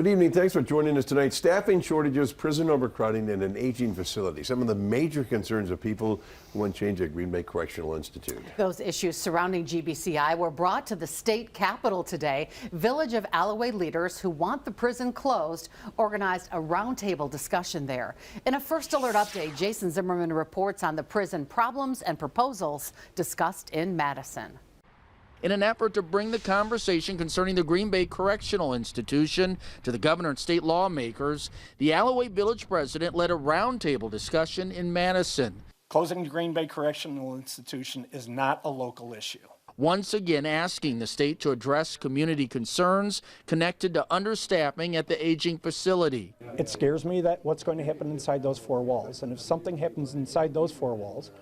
Good evening. Thanks for joining us tonight. Staffing shortages, prison overcrowding, and an aging facility. Some of the major concerns of people who want change at Green Bay Correctional Institute. Those issues surrounding GBCI were brought to the state capitol today. Village of Alloway leaders who want the prison closed organized a roundtable discussion there. In a First Alert update, Jason Zimmerman reports on the prison problems and proposals discussed in Madison. In an effort to bring the conversation concerning the Green Bay Correctional Institution to the governor and state lawmakers, the Alloway Village president led a roundtable discussion in Madison. Closing the Green Bay Correctional Institution is not a local issue. Once again asking the state to address community concerns connected to understaffing at the aging facility. It scares me that what's going to happen inside those four walls, and if something happens inside those four walls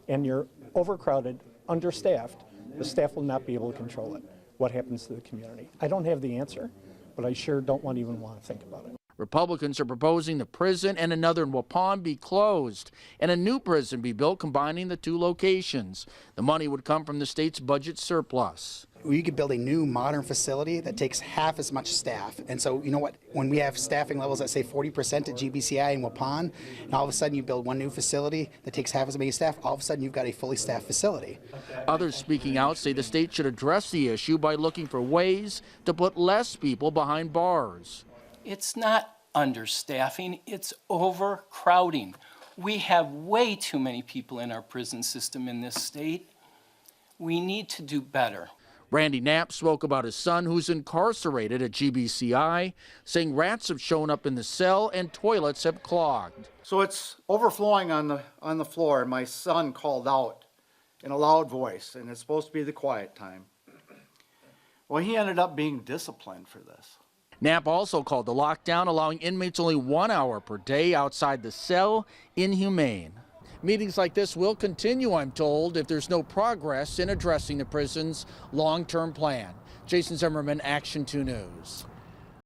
and you're overcrowded, understaffed, the staff will not be able to control it. What happens to the community? I don't have the answer, but I sure don't even want to think about it. Republicans are proposing the prison and another in Waupun be closed and a new prison be built combining the two locations. The money would come from the state's budget surplus. We could build a new modern facility that takes half as much staff. And so, you know what, when we have staffing levels that say 40% at GBCI and Waupun, and all of a sudden you build one new facility that takes half as many staff, all of a sudden you've got a fully staffed facility. Others speaking out say the state should address the issue by looking for ways to put less people behind bars. It's not understaffing, it's overcrowding. We have way too many people in our prison system in this state. We need to do better. Randy Knapp spoke about his son who's incarcerated at GBCI, saying rats have shown up in the cell and toilets have clogged. So it's overflowing on the floor, and my son called out in a loud voice, and it's supposed to be the quiet time. Well, he ended up being disciplined for this. Knapp also called the lockdown, allowing inmates only 1 hour per day outside the cell, inhumane. Meetings like this will continue, I'm told, if there's no progress in addressing the prison's long-term plan. Jason Zimmerman, Action 2 News.